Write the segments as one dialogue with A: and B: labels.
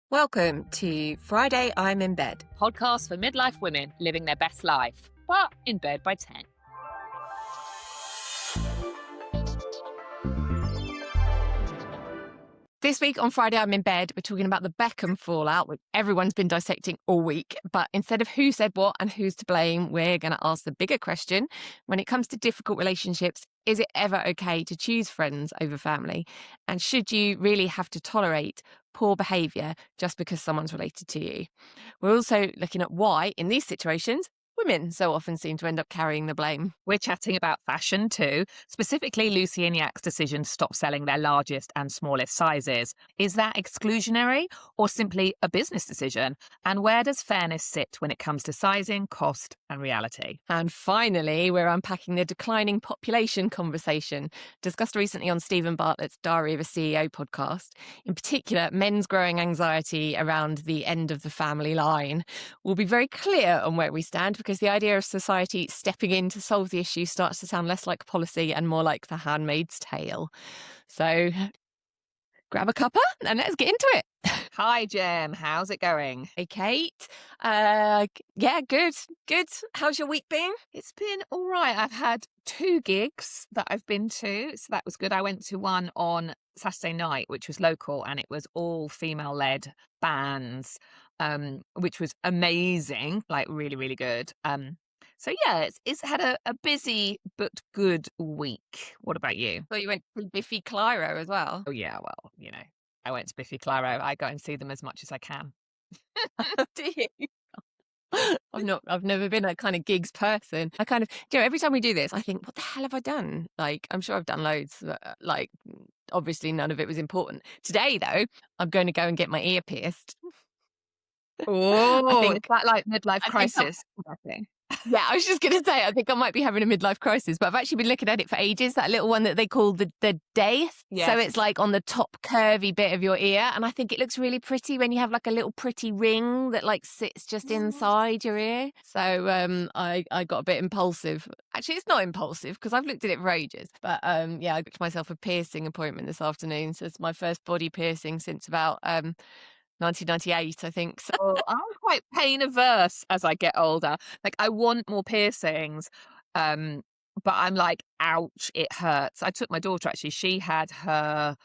A: Welcome to Friday I'm in Bed.
B: Podcast for midlife women living their best life, but in bed by 10.
A: This week on Friday I'm in Bed, we're talking about the Beckham fallout, which everyone's been dissecting all week. But instead of who said what and who's to blame, we're going to ask the bigger question. When it comes to difficult relationships, is it ever okay to choose friends over family? And should you really have to tolerate poor behaviour just because someone's related to you? We're also looking at why, in these situations, women so often seem to end up carrying the blame.
B: We're chatting about fashion too, specifically Lucy and Yak's decision to stop selling their largest and smallest sizes. Is that exclusionary or simply a business decision? And where does fairness sit when it comes to sizing, cost and reality?
A: And finally, we're unpacking the declining population conversation discussed recently on Stephen Bartlett's Diary of a CEO podcast. In particular, men's growing anxiety around the end of the family line. We'll be very clear on where we stand because the idea of society stepping in to solve the issue starts to sound less like policy and more like The Handmaid's Tale. So grab a cuppa and let's get into it.
B: Hi, Gem. How's it going?
A: Hey, Kate. Yeah, good. How's your week been?
B: It's been all right. I've had 2 gigs that I've been to, so that was good. I went to one on Saturday night, which was local, and it was all female-led bands, which was amazing, like really, really good. So yeah, it's had a busy but good week. What about you?
A: So you went to Biffy Clyro as well?
B: Oh yeah, well, I went to Biffy Clyro. I go and see them as much as I can.
A: Do you? I've never been a kind of gigs person. I kind of, every time we do this, I think, what the hell have I done? Like, I'm sure I've done loads, but, like, obviously none of it was important. Today, though, I'm going to go and get my ear pierced.
B: Oh, is that like midlife crisis?
A: Yeah, I was just going to say, I think I might be having a midlife crisis, but I've actually been looking at it for ages, that little one that they call the daith.
B: Yes.
A: So it's like on the top curvy bit of your ear. And I think it looks really pretty when you have like a little pretty ring that like sits just inside your ear. So I got a bit impulsive. Actually, it's not impulsive because I've looked at it for ages. But yeah, I booked myself a piercing appointment this afternoon. So it's my first body piercing since about 1998, I think. So.
B: Oh, I'm quite pain averse as I get older. Like, I want more piercings, but I'm like, ouch, it hurts. I took my daughter, actually. She had her,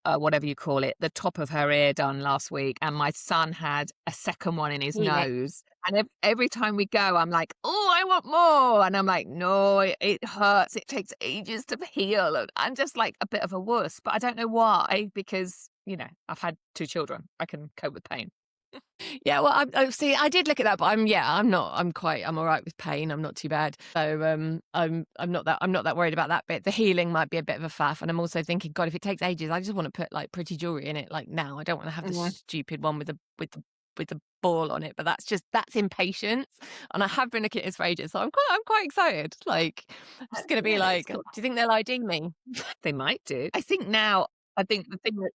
B: whatever you call it, the top of her ear done last week, and my son had a second one in his nose. And every time we go, I'm like, oh, I want more. And I'm like, no, it hurts. It takes ages to heal. And I'm just like a bit of a wuss, but I don't know why, because I've had 2 children. I can cope with pain.
A: Yeah, well, I see. I did look at that, but I'm all right with pain. I'm not too bad. So I'm not that worried about that bit. The healing might be a bit of a faff, and I'm also thinking, God, if it takes ages, I just want to put like pretty jewelry in it. Like now, I don't want to have the stupid one with the ball on it. But that's impatience, and I have been looking at this for ages, so I'm quite excited. Like, I'm just going to be like, do you think they'll ID me?
B: They might do. I think the thing that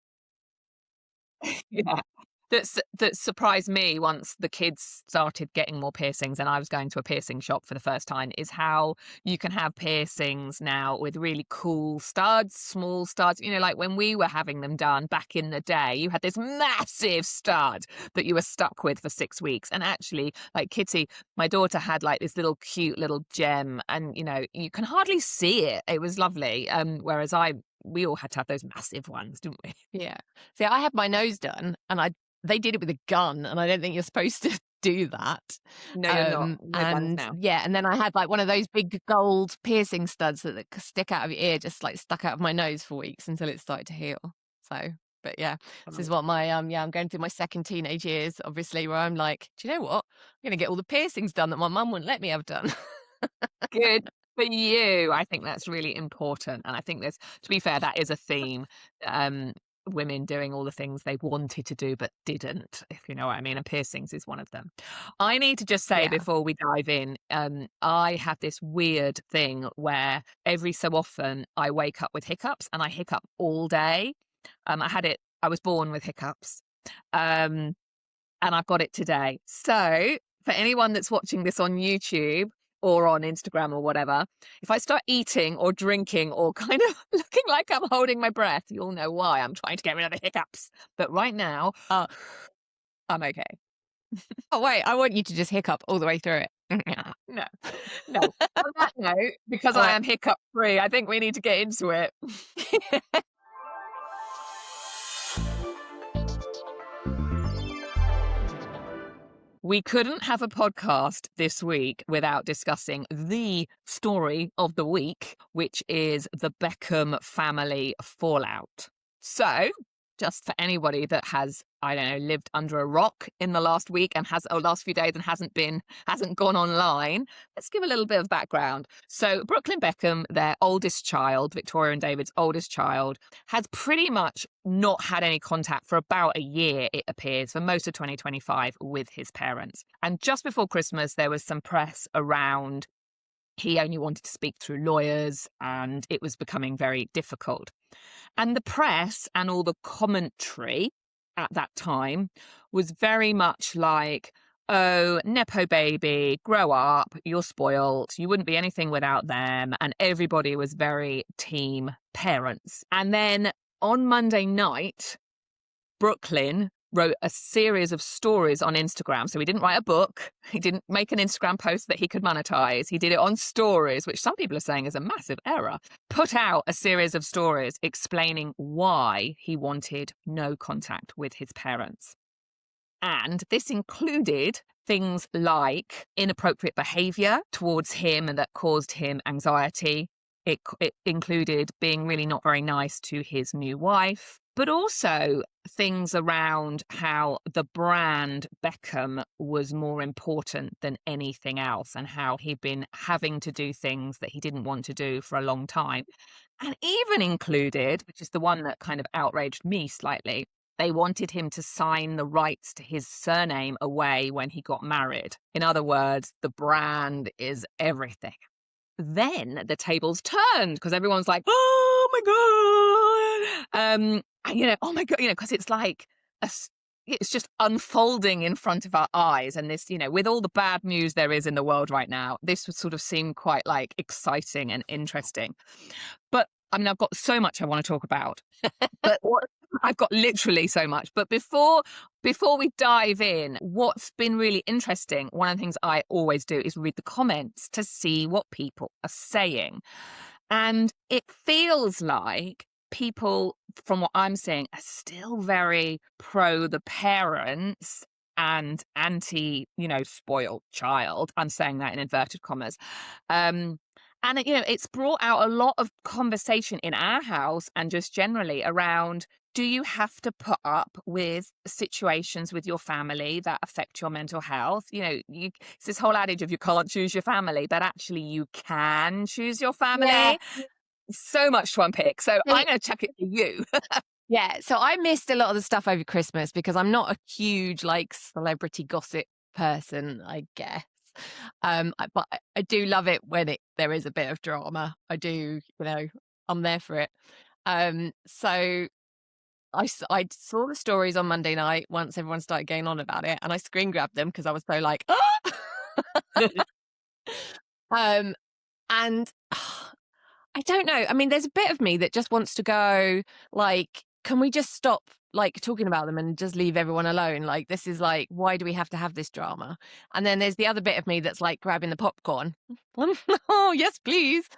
B: yeah. That surprised me once the kids started getting more piercings and I was going to a piercing shop for the first time is how you can have piercings now with really cool studs, small studs. Like when we were having them done back in the day, you had this massive stud that you were stuck with for 6 weeks. And actually, like Kitty, my daughter, had like this little cute little gem and, you can hardly see it. It was lovely. Whereas we all had to have those massive ones, didn't we?
A: Yeah. See, I had my nose done and they did it with a gun, and I don't think you're supposed to do that.
B: No, you're not. No guns now.
A: Yeah, and then I had like one of those big gold piercing studs that stick out of your ear, just like stuck out of my nose for weeks until it started to heal. So, but yeah, this is what my I'm going through my second teenage years, obviously, where I'm like, do you know what? I'm going to get all the piercings done that my mum wouldn't let me have done.
B: Good for you. I think that's really important, and I think to be fair, that is a theme. Women doing all the things they wanted to do but didn't, if you know what I mean, and piercings is one of them. I need to just say before we dive in, I have this weird thing where every so often I wake up with hiccups and I hiccup all day. I was born with hiccups, and I've got it today. So for anyone that's watching this on YouTube or on Instagram or whatever, if I start eating or drinking or kind of looking like I'm holding my breath, you'll know why. I'm trying to get rid of the hiccups. But right now, I'm okay.
A: Oh, wait, I want you to just hiccup all the way through it.
B: No, no. On that note, because
A: All
B: I
A: right.
B: am hiccup free, I think we need to get into it. We couldn't have a podcast this week without discussing the story of the week, which is the Beckham family fallout. So, just for anybody that has, I don't know, lived under a rock in the last week and last few days and hasn't gone online, let's give a little bit of background. So, Brooklyn Beckham, their oldest child, Victoria and David's oldest child, has pretty much not had any contact for about a year, it appears, for most of 2025 with his parents. And just before Christmas, there was some press around he only wanted to speak through lawyers and it was becoming very difficult. And the press and all the commentary at that time was very much like, oh, Nepo baby, grow up, you're spoiled, you wouldn't be anything without them. And everybody was very team parents. And then on Monday night, Brooklyn wrote a series of stories on Instagram. So he didn't write a book. He didn't make an Instagram post that he could monetize. He did it on stories, which some people are saying is a massive error. Put out a series of stories explaining why he wanted no contact with his parents. And this included things like inappropriate behavior towards him and that caused him anxiety. It included being really not very nice to his new wife, but also things around how the brand Beckham was more important than anything else and how he'd been having to do things that he didn't want to do for a long time. And even included, which is the one that kind of outraged me slightly, they wanted him to sign the rights to his surname away when he got married. In other words, the brand is everything. Then the tables turned because everyone's like, oh my God. Oh my God, because it's like, it's just unfolding in front of our eyes. And this, with all the bad news there is in the world right now, this would sort of seem quite like exciting and interesting. But I've got so much I want to talk about. But I've got literally so much. But before we dive in, what's been really interesting, one of the things I always do is read the comments to see what people are saying. And it feels like people, from what I'm seeing, are still very pro the parents and anti, spoiled child. I'm saying that in inverted commas. And it's brought out a lot of conversation in our house and just generally around, do you have to put up with situations with your family that affect your mental health? It's this whole adage of you can't choose your family, but actually you can choose your family.
A: Yeah.
B: So much to unpick. So I'm going to chuck it to you.
A: Yeah, so I missed a lot of the stuff over Christmas because I'm not a huge celebrity gossip person, I guess. But I do love it when there is a bit of drama. I do, I'm there for it. So I saw the stories on Monday night once everyone started going on about it, and I screen grabbed them because I was so like, and I don't know. I mean, there's a bit of me that just wants to go can we just stop talking about them and just leave everyone alone? This is why do we have to have this drama? And then there's the other bit of me that's grabbing the popcorn. Oh, yes, please.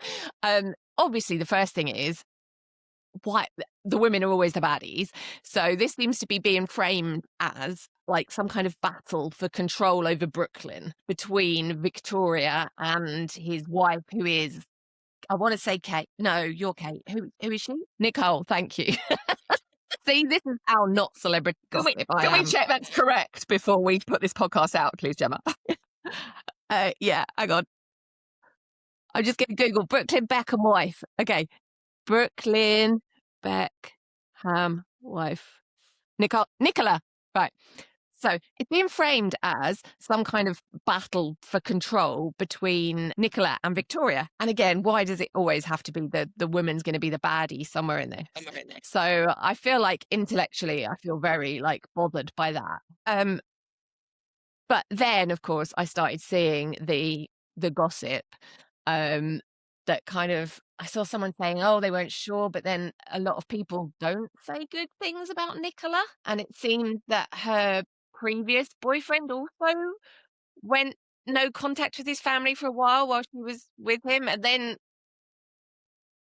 A: Obviously the first thing is why the women are always the baddies. So this seems to be being framed as some kind of battle for control over Brooklyn between Victoria and his wife, who is, I want to say Kate. No, you're Kate. Who is she? Nicole, thank you. See, this is how not celebrity gossip
B: Can we check that's correct before we put this podcast out, please, Gemma?
A: Yeah, hang on. I'm just going to Google Brooklyn Beckham wife. Okay. Brooklyn Beckham wife. Nicola. Right. So it's being framed as some kind of battle for control between Nicola and Victoria. And again, why does it always have to be the woman's going to be the baddie somewhere in there? So I feel like intellectually, I feel very bothered by that. But then, of course, I started seeing the gossip that kind of, I saw someone saying, oh, they weren't sure, but then a lot of people don't say good things about Nicola. And it seemed that her previous boyfriend also went no contact with his family for a while she was with him, and then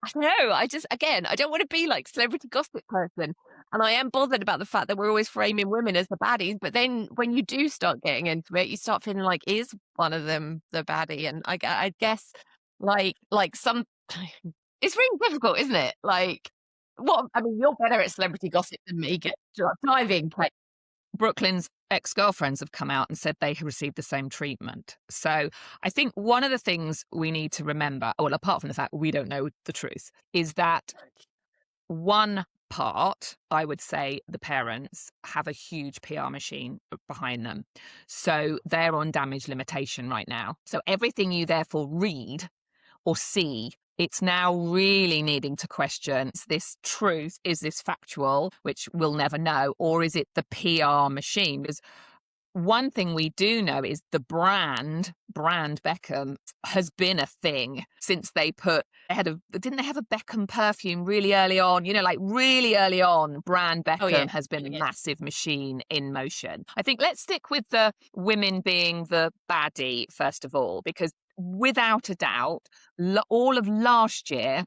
A: I don't know. I don't want to be like celebrity gossip person. And I am bothered about the fact that we're always framing women as the baddies. But then when you do start getting into it, you start feeling like, is one of them the baddie? And I guess like some, it's really difficult, isn't it? Like, you're better at celebrity gossip than me. Dive in, Kate.
B: Brooklyn's ex-girlfriends have come out and said they have received the same treatment. So I think one of the things we need to remember, well, apart from the fact we don't know the truth, is that one part, I would say the parents have a huge PR machine behind them. So they're on damage limitation right now. So everything you therefore read or see, it's now really needing to question, is this truth? Is this factual, which we'll never know? Or is it the PR machine? Because one thing we do know is the brand Beckham has been a thing since didn't they have a Beckham perfume really early on? Like really early on, brand Beckham has been a massive machine in motion. I think let's stick with the women being the baddie, first of all, because without a doubt, all of last year,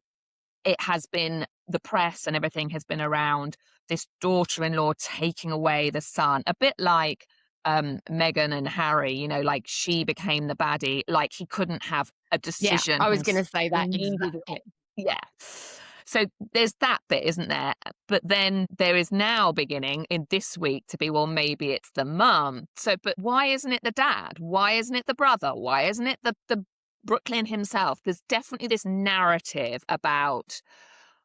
B: it has been, the press and everything has been around this daughter-in-law taking away the son, a bit like Meghan and Harry, like she became the baddie, like he couldn't have a decision.
A: Yeah, I was going to say that. Exactly.
B: Yeah. So there's that bit, isn't there? But then there is now beginning in this week to be, well, maybe it's the mum. So, but why isn't it the dad? Why isn't it the brother? Why isn't it the Brooklyn himself? There's definitely this narrative about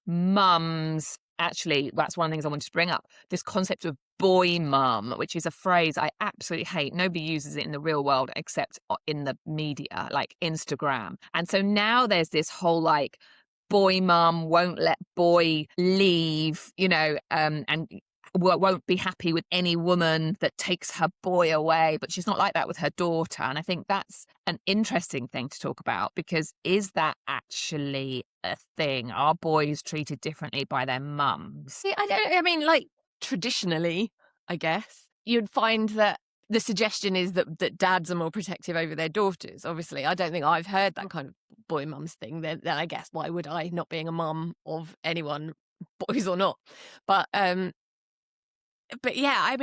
B: mums. Actually, that's one of the things I wanted to bring up. This concept of boy mum, which is a phrase I absolutely hate. Nobody uses it in the real world except in the media, like Instagram. And so now there's this whole like boy mum won't let boy leave, and won't be happy with any woman that takes her boy away. But she's not like that with her daughter. And I think that's an interesting thing to talk about, because is that actually a thing? Are boys treated differently by their mums?
A: See, like traditionally, I guess, you'd find that the suggestion is that dads are more protective over their daughters. Obviously, I don't think I've heard that kind of boy mums thing. Then I guess, why would I, not being a mum of anyone, boys or not? But yeah,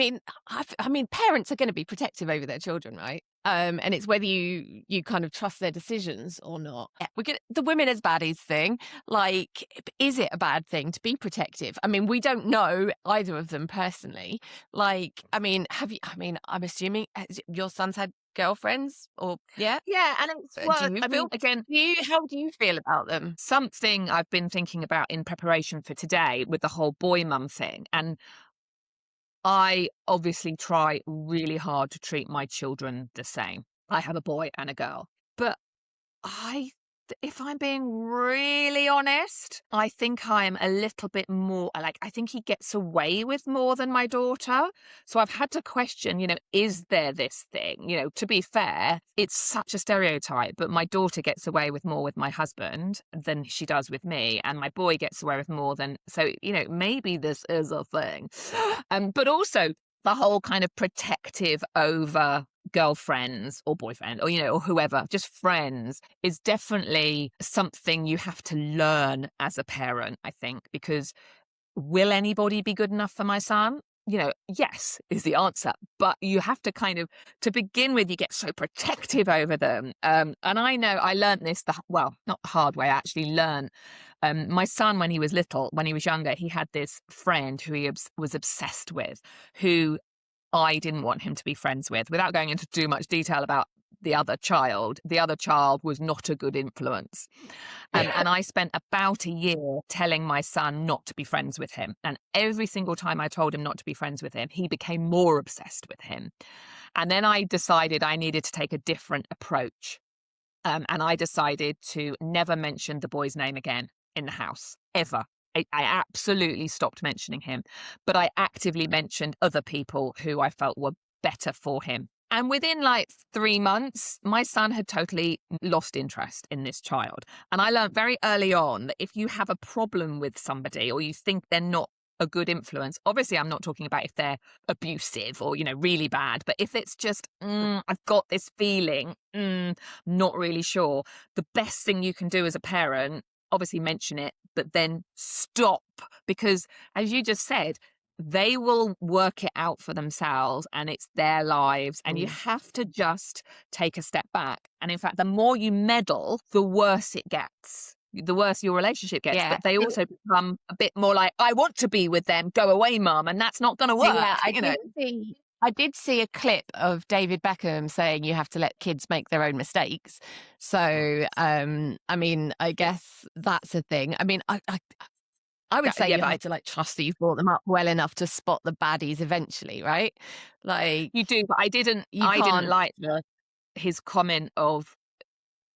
A: parents are going to be protective over their children, right? And it's whether you kind of trust their decisions or not. Yeah, the women as baddies thing. Like, is it a bad thing to be protective? We don't know either of them personally. Like, I'm assuming your son's had girlfriends, or
B: yeah, and it's
A: how do you feel about them?
B: Something I've been thinking about in preparation for today with the whole boy mum thing, and I obviously try really hard to treat my children the same. I have a boy and a girl. But if I'm being really honest, I think I am a little bit more, like, I think he gets away with more than my daughter. So I've had to question, is there this thing? To be fair, it's such a stereotype, but my daughter gets away with more with my husband than she does with me. And my boy gets away with more than, so, maybe this is a thing. But also the whole kind of protective over girlfriends or boyfriend or whoever, just friends, is definitely something you have to learn as a parent, I think, because will anybody be good enough for my son? Yes is the answer, but you have to kind of, to begin with, you get so protective over them. And I know I learned this, not the hard way. I actually learned, my son, when he was younger, he had this friend who he was obsessed with, who I didn't want him to be friends with. Without going into too much detail about the other child was not a good influence. And I spent about a year telling my son not to be friends with him. And every single time I told him not to be friends with him, he became more obsessed with him. And then I decided I needed to take a different approach. And I decided to never mention the boy's name again in the house, ever. I absolutely stopped mentioning him, but I actively mentioned other people who I felt were better for him. And within like 3 months, my son had totally lost interest in this child. And I learned very early on that if you have a problem with somebody, or you think they're not a good influence. Obviously, I'm not talking about if they're abusive or, really bad, but if it's just, I've got this feeling, not really sure. The best thing you can do as a parent, obviously mention it, but then stop, because as you just said, they will work it out for themselves and it's their lives, and you have to just take a step back. And in fact, the more you meddle, the worse it gets. The worse your relationship gets,
A: Yeah.
B: but they also become a bit more like, I want to be with them, go away, mum, and that's not going to work.
A: Yeah, I did see a clip of David Beckham saying you have to let kids make their own mistakes. So, I mean, I guess that's a thing. I mean, I would say
B: Yeah,
A: you have to like trust that you've brought them up well enough to spot the baddies eventually, right? Like
B: you do, but I didn't
A: can't.
B: like his comment of,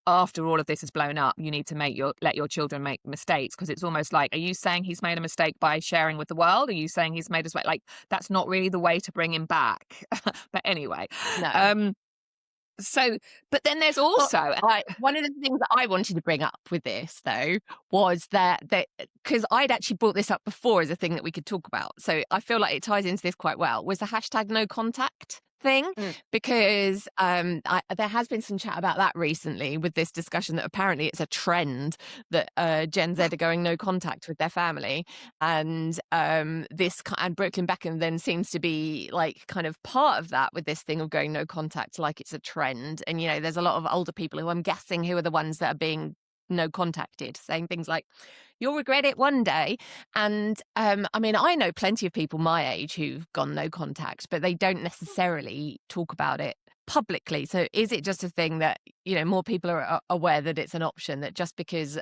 B: after all of this is blown up, you need to let your children make mistakes, because it's almost like, are you saying he's made a mistake by sharing with the world? Are you saying he's made a mistake? Like, that's not really the way to bring him back. But anyway,
A: No.
B: So, but then there's
A: Well,
B: also,
A: one of the things that I wanted to bring up with this, though, was that because I'd actually brought this up before as a thing that we could talk about. So I feel like it ties into this quite well, was the hashtag no contact thing, because there has been some chat about that recently with this discussion that apparently it's a trend that Gen Z are going no contact with their family, and and Brooklyn Beckham then seems to be like kind of part of that, with this thing of going no contact, like it's a trend. And there's a lot of older people who I'm guessing who are the ones that are being no contacted, saying things like, you'll regret it one day. And I mean, I know plenty of people my age who've gone no contact, but they don't necessarily talk about it publicly. So is it just a thing that more people are aware that it's an option, that just because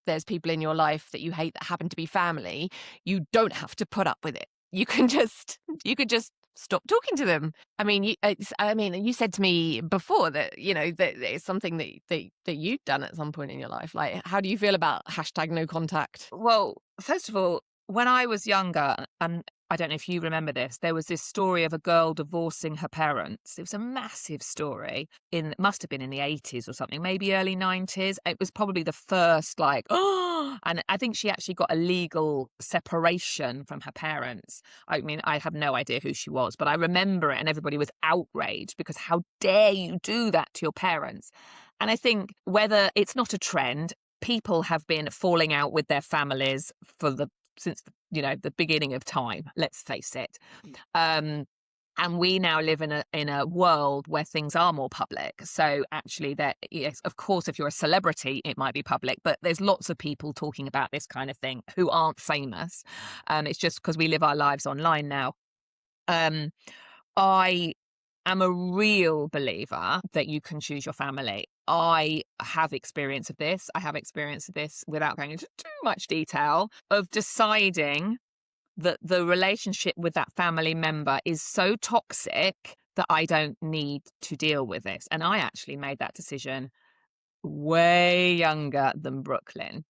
A: there's people in your life that you hate that happen to be family, you don't have to put up with it? You could just stop talking to them. I mean, you said to me before that that it's something that you'd done at some point in your life. Like, how do you feel about hashtag no contact?
B: well, first of all, when I was younger, and I don't know if you remember this, there was this story of a girl divorcing her parents. It was a massive story. Must have been in the 80s or something, maybe early 90s. It was probably the first, like, oh, and I think she actually got a legal separation from her parents. I mean, I have no idea who she was, but I remember it, and everybody was outraged because how dare you do that to your parents? And I think whether it's not a trend, people have been falling out with their families since the beginning of time. Let's face it. And we now live in a world where things are more public. So actually, yes, of course, if you're a celebrity, it might be public, but there's lots of people talking about this kind of thing who aren't famous. It's just because we live our lives online now. I am a real believer that you can choose your family. I have experience of this. I have experience of this, without going into too much detail, of deciding that the relationship with that family member is so toxic that I don't need to deal with this. And I actually made that decision way younger than Brooklyn.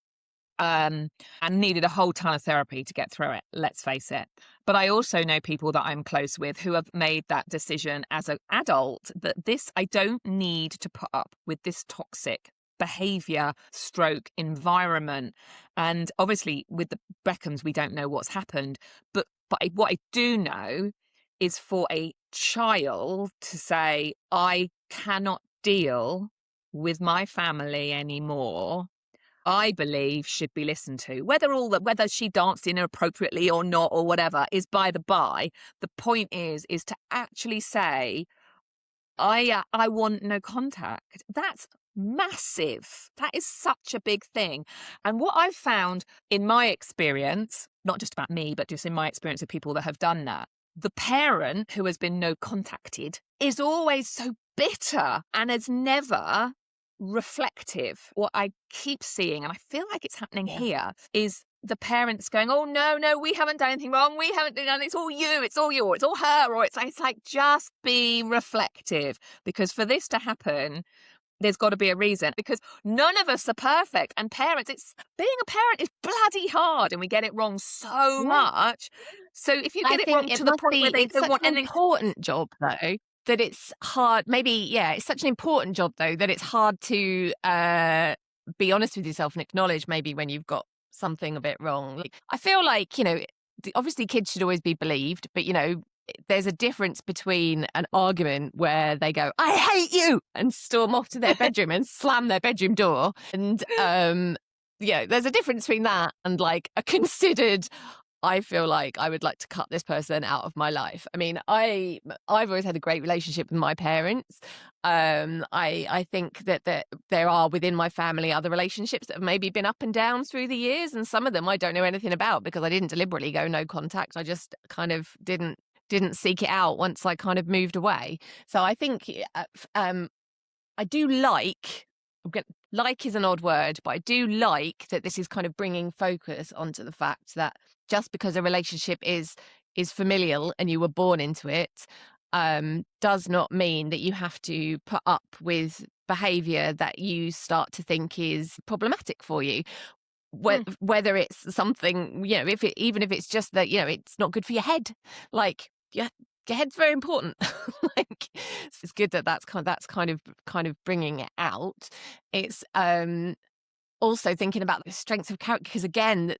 B: And needed a whole ton of therapy to get through it, let's face it. But I also know people that I'm close with who have made that decision as an adult, that I don't need to put up with this toxic behavior stroke environment. And obviously with the Beckhams, we don't know what's happened, but what I do know is for a child to say, I cannot deal with my family anymore, I believe should be listened to. Whether she danced inappropriately or not or whatever is by the by. The point is to actually say, I want no contact. That's massive. That is such a big thing. And what I've found in my experience, not just about me, but just in my experience of people that have done that, the parent who has been no contacted is always so bitter and has never reflective. What I keep seeing, and I feel like it's happening here, is the parents going, oh no, we haven't done anything wrong, we haven't done, it's all you, it's all you, or it's all her, or it's like, just be reflective, because for this to happen, there's got to be a reason, because none of us are perfect, and being a parent is bloody hard, and we get it wrong so much. So if you get it wrong to the point where they don't want anything,
A: it's such an important job though, that it's hard. Maybe, it's such an important job though that it's hard to be honest with yourself and acknowledge maybe when you've got something a bit wrong. Like, I feel like obviously kids should always be believed, but there's a difference between an argument where they go, "I hate you," and storm off to their bedroom and slam their bedroom door. And there's a difference between that and like a considered, I feel like I would like to cut this person out of my life. I mean, I've always had a great relationship with my parents. I think that there are within my family other relationships that have maybe been up and down through the years, and some of them I don't know anything about because I didn't deliberately go no contact. I just kind of didn't seek it out once I kind of moved away. So I think I do like is an odd word, but I do like that this is kind of bringing focus onto the fact that just because a relationship is familial and you were born into it, does not mean that you have to put up with behavior that you start to think is problematic for you. Whether it's something, even if it's just that, it's not good for your head, like, yeah, your head's very important. Like, it's good that that's kind of bringing it out. It's also thinking about the strengths of character, because again,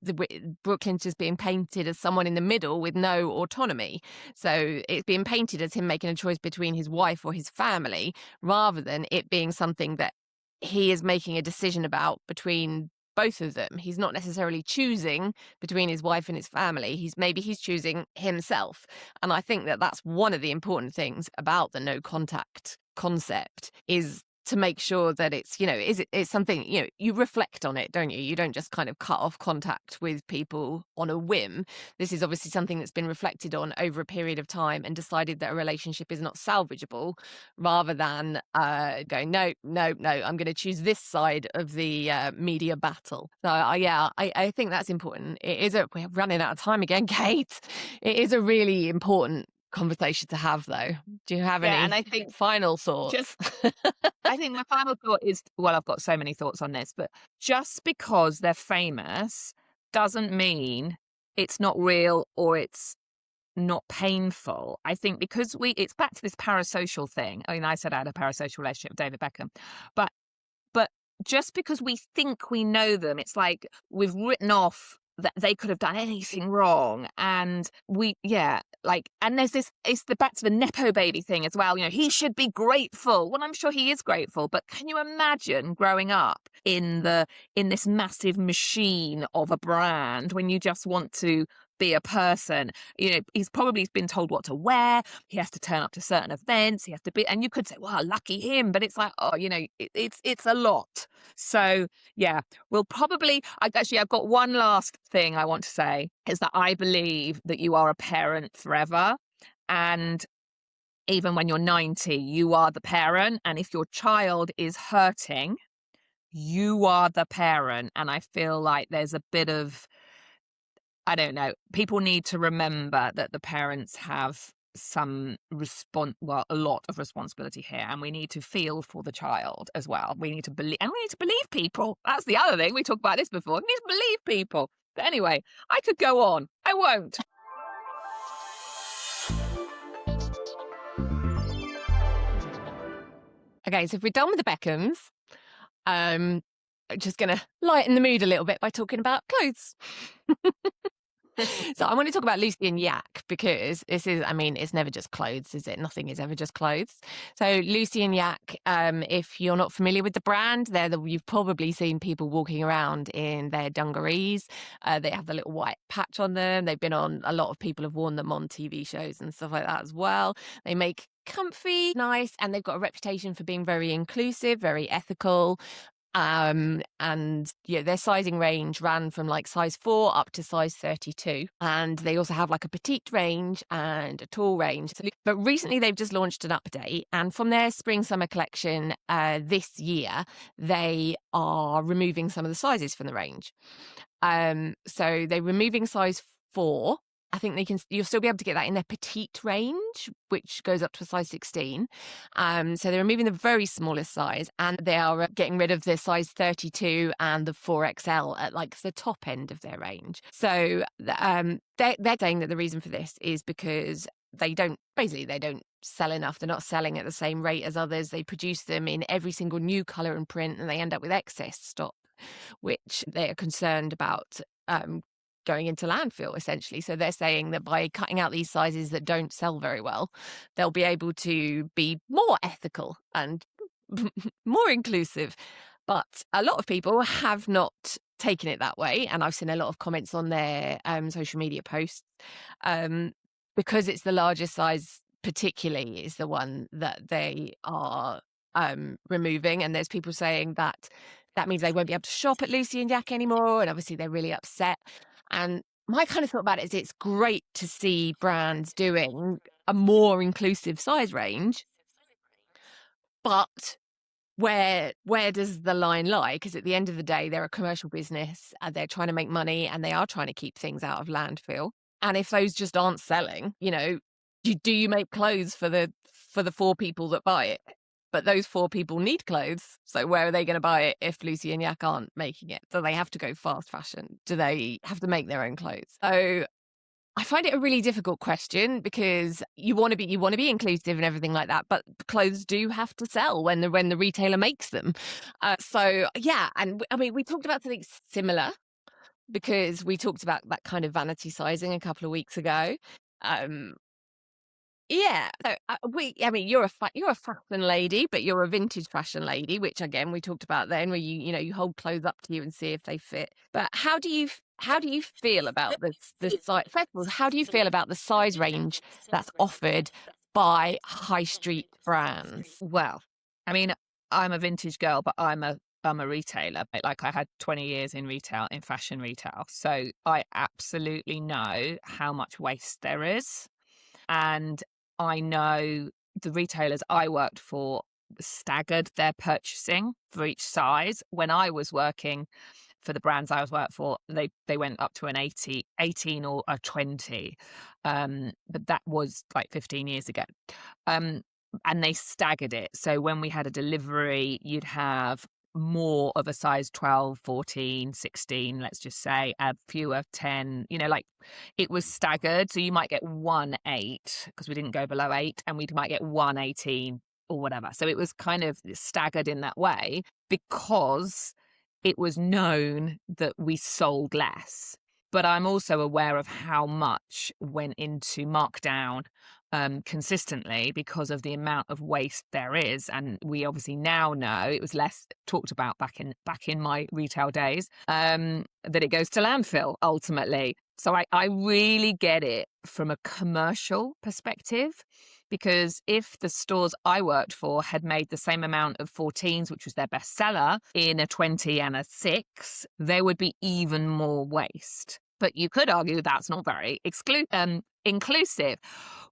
A: Brooklyn's just being painted as someone in the middle with no autonomy. So it's being painted as him making a choice between his wife or his family, rather than it being something that he is making a decision about between both of them. He's not necessarily choosing between his wife and his family. He's choosing himself. And I think that that's one of the important things about the no contact concept, is to make sure that it's, it's something, you reflect on it, don't you? You don't just kind of cut off contact with people on a whim. This is obviously something that's been reflected on over a period of time and decided that a relationship is not salvageable, rather than going, no, I'm going to choose this side of the media battle. So I think that's important. We're running out of time again, Kate. It is a really important conversation to have, though. Do you have any
B: and I think
A: final thoughts?
B: I think my final thought is, well, I've got so many thoughts on this, but just because they're famous doesn't mean it's not real or it's not painful. I think because it's back to this parasocial thing. I mean, I said I had a parasocial relationship with David Beckham, but just because we think we know them, it's like we've written off that they could have done anything wrong. And and there's this, it's back to the Nepo baby thing as well. He should be grateful. Well, I'm sure he is grateful, but can you imagine growing up in this massive machine of a brand when you just want to be a person? He's probably been told what to wear. He has to turn up to certain events. He has to be, and you could say, well, lucky him, but it's like, it's a lot. So yeah, we'll probably, I've got one last thing I want to say, is that I believe that you are a parent forever. And even when you're 90, you are the parent. And if your child is hurting, you are the parent. And I feel like there's a bit of, I don't know, people need to remember that the parents have a lot of responsibility here, and we need to feel for the child as well. We need to believe people. That's the other thing. We talked about this before. We need to believe people. But anyway, I could go on. I won't.
A: Okay, so if we're done with the Beckhams, I'm just going to lighten the mood a little bit by talking about clothes. So I want to talk about Lucy and Yak, because it's never just clothes, is it? Nothing is ever just clothes. So Lucy and Yak, if you're not familiar with the brand, you've probably seen people walking around in their dungarees. They have the little white patch on them. They've been on, a lot of people have worn them on TV shows and stuff like that as well. They make comfy, nice, and they've got a reputation for being very inclusive, very ethical. And their sizing range ran from like size 4 up to size 32, and they also have like a petite range and a tall range. But recently they've just launched an update, and from their spring summer collection this year, they are removing some of the sizes from the range. So they're removing size 4. I think you'll still be able to get that in their petite range, which goes up to a size 16. So they're removing the very smallest size, and they are getting rid of the size 32 and the 4XL at like the top end of their range. So they're saying that the reason for this is because they don't sell enough. They're not selling at the same rate as others. They produce them in every single new colour and print, and they end up with excess stock, which they are concerned about going into landfill, essentially. So they're saying that by cutting out these sizes that don't sell very well, they'll be able to be more ethical and more inclusive. But a lot of people have not taken it that way. And I've seen a lot of comments on their social media posts. Because it's the largest size, particularly, is the one that they are removing. And there's people saying that means they won't be able to shop at Lucy and Yak anymore. And obviously they're really upset. And my kind of thought about it is it's great to see brands doing a more inclusive size range. But where does the line lie? Because at the end of the day, they're a commercial business, they're trying to make money, and they are trying to keep things out of landfill. And if those just aren't selling, do you make clothes for the 4 people that buy it? But those 4 people need clothes, so where are they going to buy it if Lucy and Yak aren't making it? Do they have to go fast fashion? Do they have to make their own clothes? So I find it a really difficult question, because you want to be inclusive and everything like that, but clothes do have to sell when the retailer makes them. So yeah, and I mean, we talked about something similar, because we talked about that kind of vanity sizing a couple of weeks ago. Yeah, so, I mean, you're a fashion lady, but you're a vintage fashion lady, which again we talked about then, where you hold clothes up to you and see if they fit. But how do you feel about the size? First of all, how do you feel about the size range that's offered by high street brands?
B: Well, I mean, I'm a vintage girl, but I'm a retailer. Like, I had 20 years in retail, in fashion retail. So I absolutely know how much waste there is. And I know the retailers I worked for staggered their purchasing for each size. When I was working for the brands I was worked for, they went up to an 18 or a 20. But that was like 15 years ago. And they staggered it. So when we had a delivery, you'd have more of a size 12, 14, 16, let's just say, fewer 10, like it was staggered. So you might get 1 8, because we didn't go below 8, and we might get 1 18 or whatever. So it was kind of staggered in that way, because it was known that we sold less. But I'm also aware of how much went into markdown consistently, because of the amount of waste there is. And we obviously now know, it was less talked about back in my retail days, that it goes to landfill ultimately. So I really get it from a commercial perspective, because if the stores I worked for had made the same amount of 14s, which was their best seller, in a 20 and a 6, there would be even more waste. But you could argue that's not very inclusive.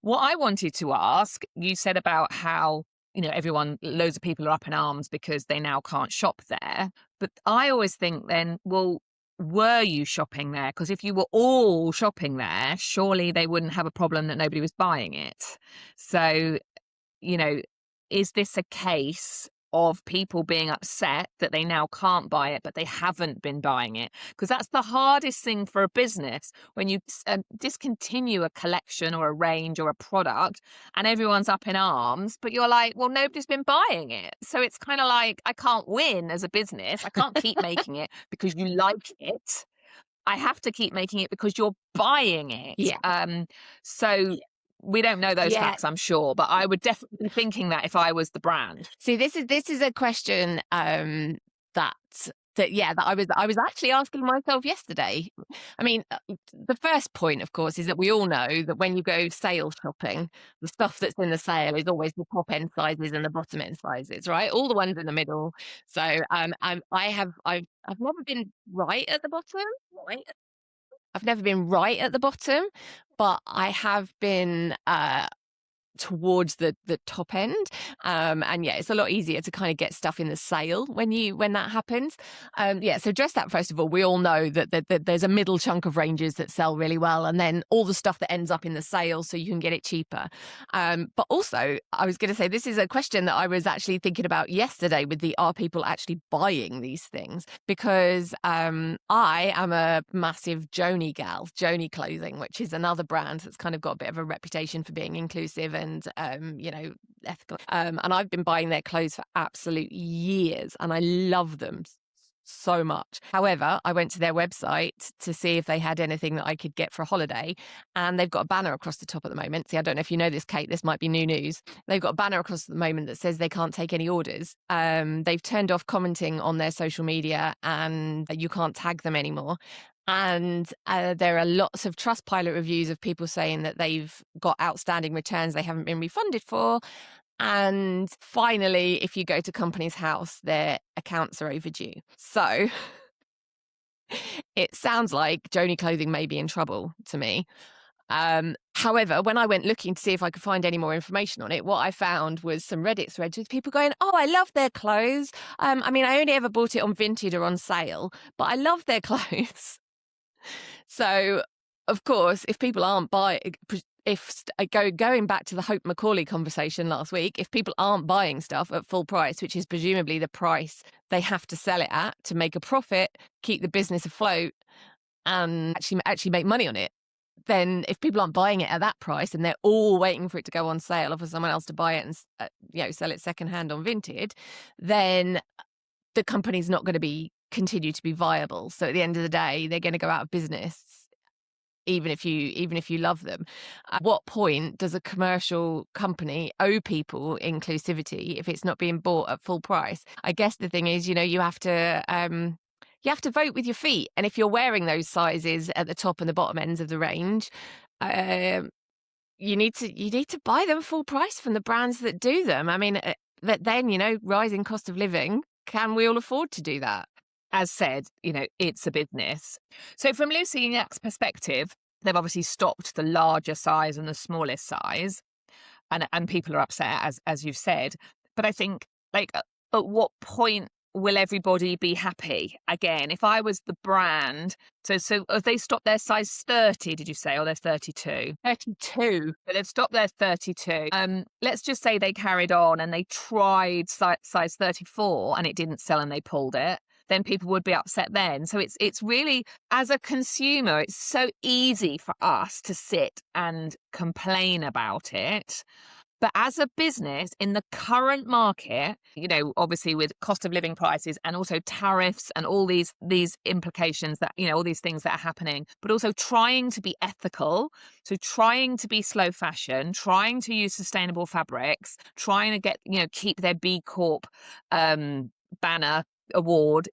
B: What I wanted to ask, you said about how, loads of people are up in arms because they now can't shop there. But I always think then, well, were you shopping there? Because if you were all shopping there, surely they wouldn't have a problem that nobody was buying it. So, is this a case of people being upset that they now can't buy it, but they haven't been buying it? Because that's the hardest thing for a business, when you discontinue a collection or a range or a product and everyone's up in arms, but you're like, well, nobody's been buying it. So it's kind of like, I can't win as a business. I can't keep making it because you like it. I have to keep making it because you're buying it.
A: Yeah.
B: So we don't know those facts, I'm sure, but I would definitely be thinking that if I was the brand.
A: See, this is a question that I was actually asking myself yesterday. I mean, the first point, of course, is that we all know that when you go sale shopping, the stuff that's in the sale is always the top end sizes and the bottom end sizes, right? All the ones in the middle. So I've never been right at the bottom. Right? I've never been right at the bottom, but I have been towards the top end, and yeah, it's a lot easier to kind of get stuff in the sale when that happens. So address that first of all. We all know that there's a middle chunk of ranges that sell really well, and then all the stuff that ends up in the sale so you can get it cheaper. But also, I was going to say, this is a question that I was actually thinking about yesterday with are people actually buying these things? Because I am a massive Joni gal, Joni Clothing, which is another brand that's kind of got a bit of a reputation for being inclusive and ethical, and I've been buying their clothes for absolute years, and I love them so much. However, I went to their website to see if they had anything that I could get for a holiday, and they've got a banner across the top at the moment. See, I don't know if you know this, Kate, this might be new news. They've got a banner across at the moment that says they can't take any orders. They've turned off commenting on their social media, and you can't tag them anymore. And there are lots of Trustpilot reviews of people saying that they've got outstanding returns they haven't been refunded for. And finally, if you go to Companies House, their accounts are overdue. So it sounds like Joni Clothing may be in trouble to me. However, when I went looking to see if I could find any more information on it, what I found was some Reddit threads with people going, "Oh, I love their clothes. I mean, I only ever bought it on Vinted or on sale, but I love their clothes." So, of course, if people aren't buying, going back to the Hope Macaulay conversation last week, if people aren't buying stuff at full price, which is presumably the price they have to sell it at to make a profit, keep the business afloat, and actually make money on it, then if people aren't buying it at that price and they're all waiting for it to go on sale or for someone else to buy it and sell it secondhand on Vinted, then the company's not going to continue to be viable. So at the end of the day, they're going to go out of business, even if you love them. At what point does a commercial company owe people inclusivity if it's not being bought at full price? I guess the thing is, you have to vote with your feet, and if you're wearing those sizes at the top and the bottom ends of the range, you need to buy them full price from the brands that do them. I mean, but then rising cost of living. Can we all afford to do that?
B: As said, it's a business. So from Lucy and Yak's perspective, they've obviously stopped the larger size and the smallest size, and people are upset, as you've said. But I think, like, at what point will everybody be happy? Again, if I was the brand, so if they stopped their size 30, did you say, or they're 32?
A: 32.
B: But they've stopped their 32. Let's just say they carried on and they tried size 34 and it didn't sell and they pulled it. Then people would be upset then. So it's really, as a consumer, it's so easy for us to sit and complain about it. But as a business in the current market, obviously with cost of living prices and also tariffs and all these implications that, all these things that are happening, but also trying to be ethical. So trying to be slow fashion, trying to use sustainable fabrics, trying to get, keep their B Corp banner award,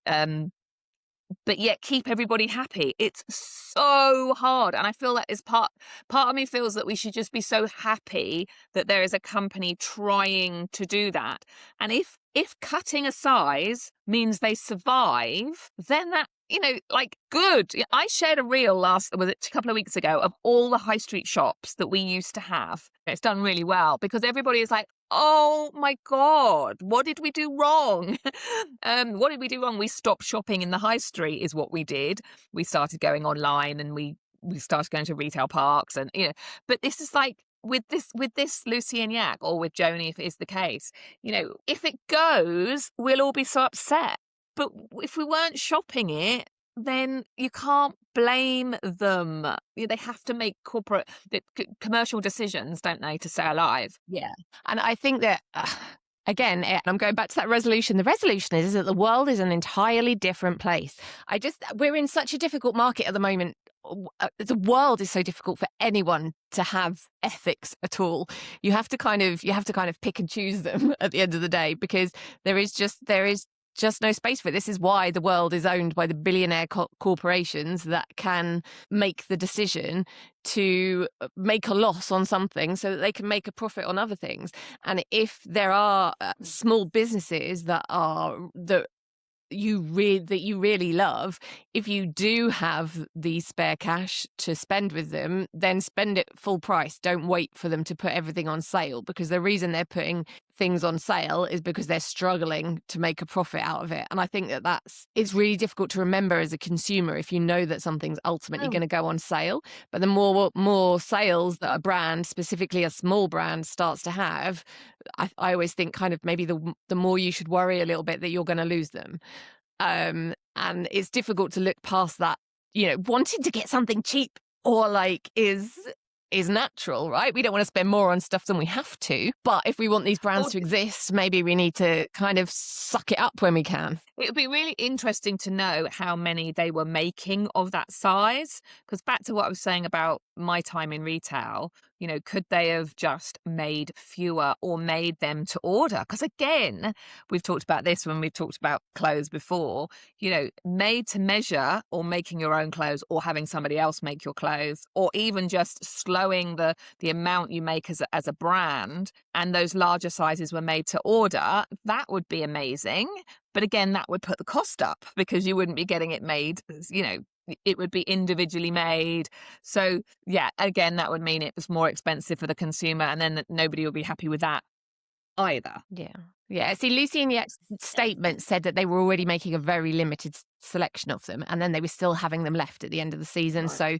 B: but yet keep everybody happy. It's so hard. And I feel that is part of me feels that we should just be so happy that there is a company trying to do that. And if cutting a size means they survive, then that, good. I shared a reel a couple of weeks ago of all the high street shops that we used to have. It's done really well because everybody is like, oh my God, what did we do wrong? What did we do wrong? We stopped shopping in the high street is what we did. We started going online and we started going to retail parks and, but this is like, with this Lucy and Yak, or with Joni, if it is the case, if it goes, we'll all be so upset. But if we weren't shopping it, then you can't blame them. They have to make commercial decisions, don't they, to stay alive?
A: Yeah. And I think that, again, I'm going back to that resolution. The resolution is that the world is an entirely different place. We're in such a difficult market at the moment. The world is so difficult for anyone to have ethics at all. You have to kind of pick and choose them at the end of the day, because there is just no space for it. This is why the world is owned by the billionaire corporations that can make the decision to make a loss on something so that they can make a profit on other things. And if there are small businesses that you really love, if you do have the spare cash to spend with them, then spend it full price. Don't wait for them to put everything on sale, because the reason they're putting things on sale is because they're struggling to make a profit out of it. And I think it's really difficult to remember as a consumer if you know that something's ultimately going to go on sale. But the more sales that a brand, specifically a small brand, starts to have, I always think kind of maybe the more you should worry a little bit that you're going to lose them. And it's difficult to look past that, wanting to get something cheap or is is natural, right? We don't want to spend more on stuff than we have to. But if we want these brands
B: Well,
A: to exist, maybe we need to kind of suck it up when we can.
B: it would be really interesting to know how many they were making of that size. Because back to what I was saying about my time in retail, could they have just made fewer or made them to order? Because again, we've talked about this when we've talked about clothes before, made to measure or making your own clothes or having somebody else make your clothes, or even just slowing the amount you make as a brand, and those larger sizes were made to order, that would be amazing. But again, that would put the cost up because you wouldn't be getting it made, it would be individually made. So yeah, again, that would mean it was more expensive for the consumer, and then nobody would be happy with that either.
A: Yeah. Yeah. See, Lucy and Yak's statement said that they were already making a very limited selection of them, and then they were still having them left at the end of the season.
B: Right.
A: So,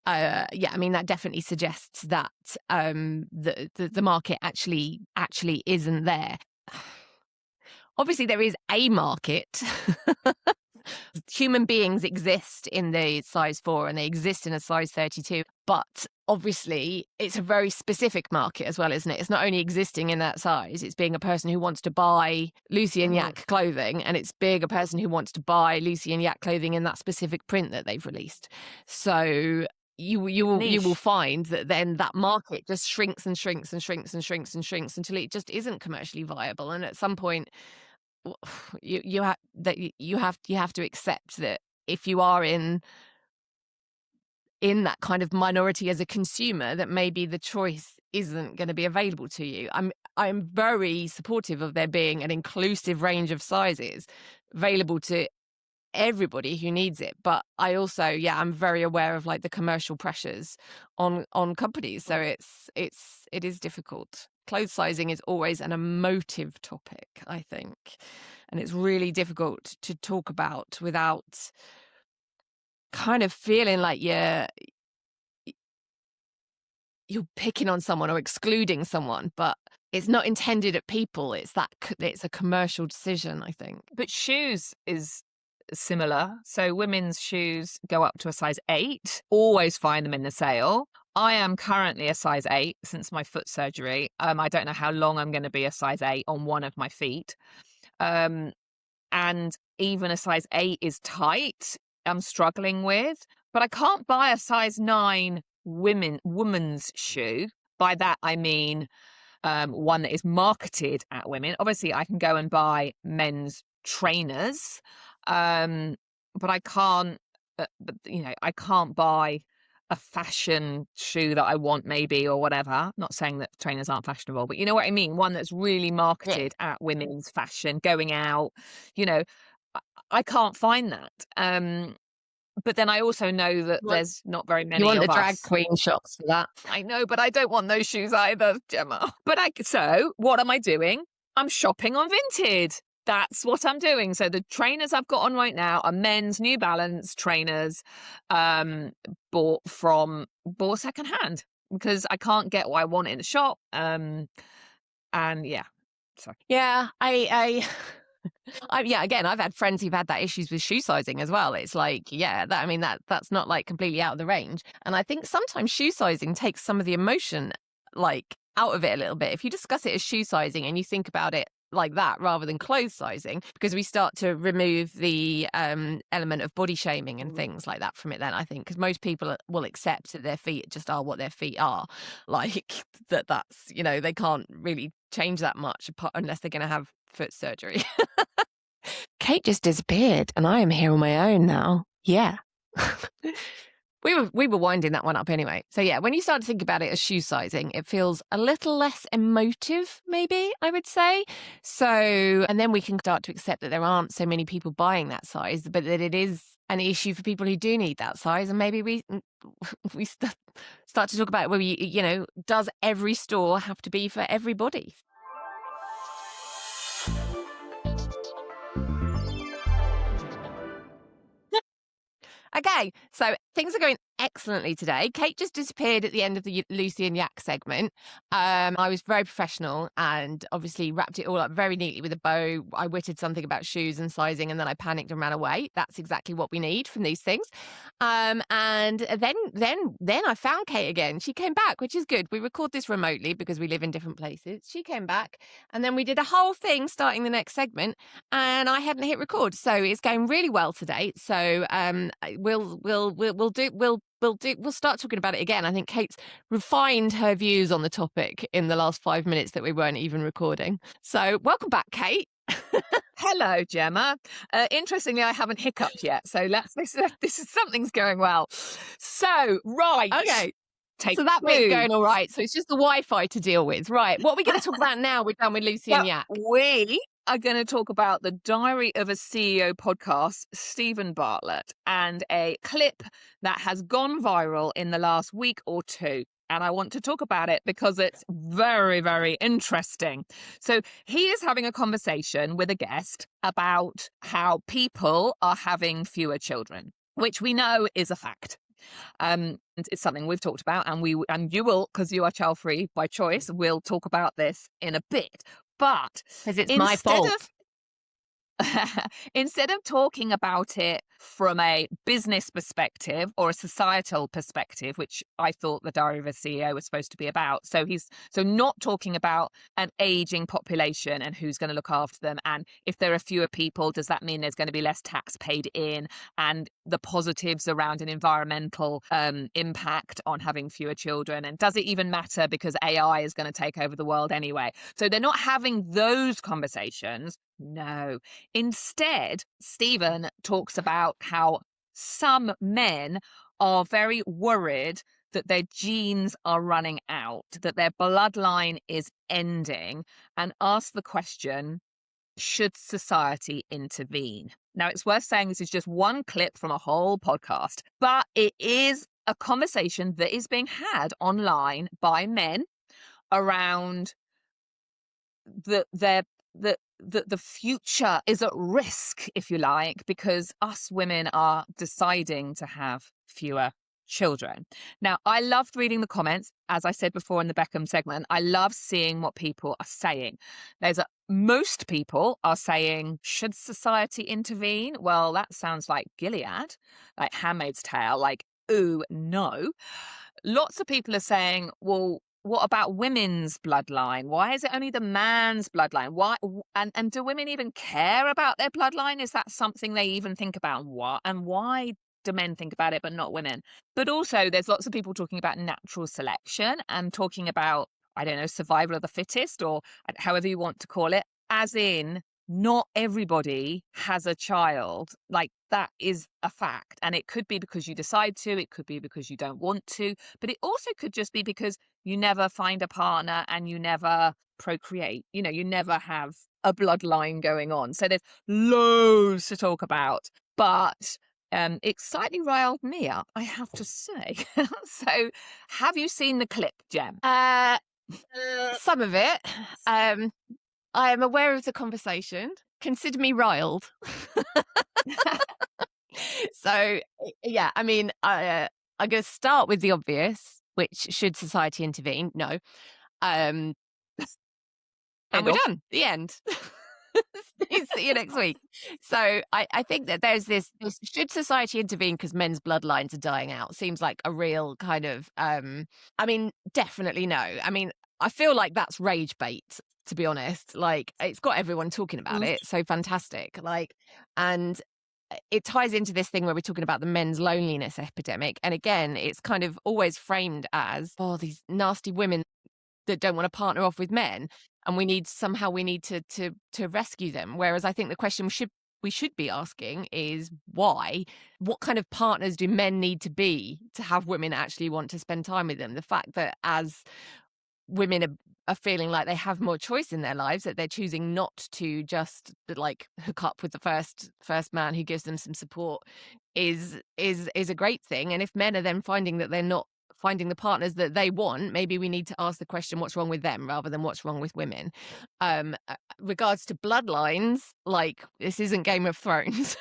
A: yeah, I mean, that definitely suggests that the market actually isn't there. Obviously, there is a market. Human beings exist in the size 4 and they exist in a size 32. But obviously, it's a very specific market as well, isn't it? It's not only existing in that size, it's being a person who wants to buy Lucy and Yak clothing, and it's being a person who wants to buy Lucy and Yak clothing in that specific print that they've released. So you will find that then that market just shrinks and shrinks and shrinks and shrinks and shrinks until it just isn't commercially viable. And at some point, you have to accept that if you are in that kind of minority as a consumer, that maybe the choice isn't going to be available to you. I'm very supportive of there being an inclusive range of sizes available to everybody who needs it, but I also, I'm very aware of like the commercial pressures on companies. So it is difficult. Clothes sizing is always an emotive topic, I think, and it's really difficult to talk about without kind of feeling like you're picking on someone or excluding someone, but it's not intended at people. It's a commercial decision, I think.
B: But shoes is similar. So women's shoes go up to a size 8. Always find them in the sale. I am currently a size 8 since my foot surgery. I don't know how long I'm going to be a size 8 on one of my feet. And even a size 8 is tight. I'm struggling with, but I can't buy a size 9 woman's shoe. By that I mean one that is marketed at women. Obviously, I can go and buy men's trainers, but I can't. I can't buy a fashion shoe that I want, maybe, or whatever. Not saying that trainers aren't fashionable, but you know what I mean. One that's really marketed at women's fashion, going out. I can't find that. But then I also know that there's not very many.
A: You want
B: of
A: the drag
B: us.
A: queen shops for that?
B: I know, but I don't want those shoes either, Gemma. So what am I doing? I'm shopping on Vinted. That's what I'm doing. So the trainers I've got on right now are men's New Balance trainers, bought secondhand because I can't get what I want in the shop. And yeah, so
A: yeah, again, I've had friends who've had that issues with shoe sizing as well. It's like, that's not like completely out of the range. And I think sometimes shoe sizing takes some of the emotion like out of it a little bit. If you discuss it as shoe sizing and you think about it like that rather than clothes sizing, because we start to remove the element of body shaming and things like that from it then, I think, because most people will accept that their feet just are what their feet are, like that's they can't really change that much unless they're going to have foot surgery. Kate just disappeared and I am here on my own now. Yeah. We were winding that one up anyway. So yeah, when you start to think about it as shoe sizing, it feels a little less emotive, maybe, I would say. So, and then we can start to accept that there aren't so many people buying that size, but that it is an issue for people who do need that size. And maybe we start to talk about, well, does every store have to be for everybody? Okay, so Things are going excellently today. Kate just disappeared at the end of the Lucy and Yak segment. I was very professional and obviously wrapped it all up very neatly with a bow. I witted something about shoes and sizing, and then I panicked and ran away. That's exactly what we need from these things. And then I found Kate again. She came back, which is good. We record this remotely because we live in different places. She came back, and then we did a whole thing starting the next segment, and I hadn't hit record, so it's going really well today. So we'll start talking about it again. I think Kate's refined her views on the topic in the last 5 minutes that we weren't even recording. So welcome back, Kate.
B: Hello, Gemma. Interestingly, I haven't hiccuped yet, so this is something's going well. So, right.
A: Okay.
B: Take
A: So that bit's
B: two.
A: going all right. So it's just the Wi-Fi to deal with. Right. What are we going to talk about now? We're done with Lucy and Yak.
B: We are going to talk about the Diary of a CEO podcast, Stephen Bartlett, and a clip that has gone viral in the last week or two. And I want to talk about it because it's very, very interesting. So he is having a conversation with a guest about how people are having fewer children, which we know is a fact. It's something we've talked about, and you will, because you are child free by choice, we'll talk about this in a bit. But
A: because it's my fault.
B: Instead of talking about it from a business perspective or a societal perspective, which I thought the Diary of a CEO was supposed to be about, so not talking about an aging population and who's going to look after them, and if there are fewer people, does that mean there's going to be less tax paid in, and the positives around an environmental impact on having fewer children, and does it even matter because AI is going to take over the world anyway? So they're not having those conversations. No. Instead, Stephen talks about how some men are very worried that their genes are running out, that their bloodline is ending, and asks the question, should society intervene? Now, it's worth saying this is just one clip from a whole podcast, but it is a conversation that is being had online by men around the future is at risk, if you like, because us women are deciding to have fewer children. Now, I loved reading the comments. As I said before in the Beckham segment, I love seeing what people are saying. Most people are saying, should society intervene? Well, that sounds like Gilead, like Handmaid's Tale, like, ooh, no. Lots of people are saying, well, what about women's bloodline? Why is it only the man's bloodline? Why and do women even care about their bloodline? Is that something they even think about? Why do men think about it but not women? But also there's lots of people talking about natural selection and talking about, I don't know, survival of the fittest, or however you want to call it, as in not everybody has a child. Like, that is a fact. And it could be because you decide to, it could be because you don't want to, but it also could just be because you never find a partner and you never procreate. You know, you never have a bloodline going on. So there's loads to talk about. But it slightly riled me up, I have to say. So have you seen the clip, Gem?
A: Some of it. I am aware of the conversation. Consider me riled. So, yeah, I mean, I'm going to start with the obvious, which, should society intervene? No. And we're done. The end. See you next week. So I think that there's this should society intervene because men's bloodlines are dying out, seems like a real kind of, I mean, definitely no. I mean, I feel like that's rage bait, to be honest. Like, it's got everyone talking about it. So fantastic. Like, and it ties into this thing where we're talking about the men's loneliness epidemic. And again, it's kind of always framed as, oh, these nasty women that don't want to partner off with men, and we need to rescue them. Whereas I think the question we should be asking is why? What kind of partners do men need to be to have women actually want to spend time with them? The fact that as women are feeling like they have more choice in their lives, that they're choosing not to just like hook up with the first man who gives them some support is a great thing. And if men are then finding that they're not finding the partners that they want, maybe we need to ask the question, what's wrong with them, rather than what's wrong with women. Regards to bloodlines, like, this isn't Game of Thrones.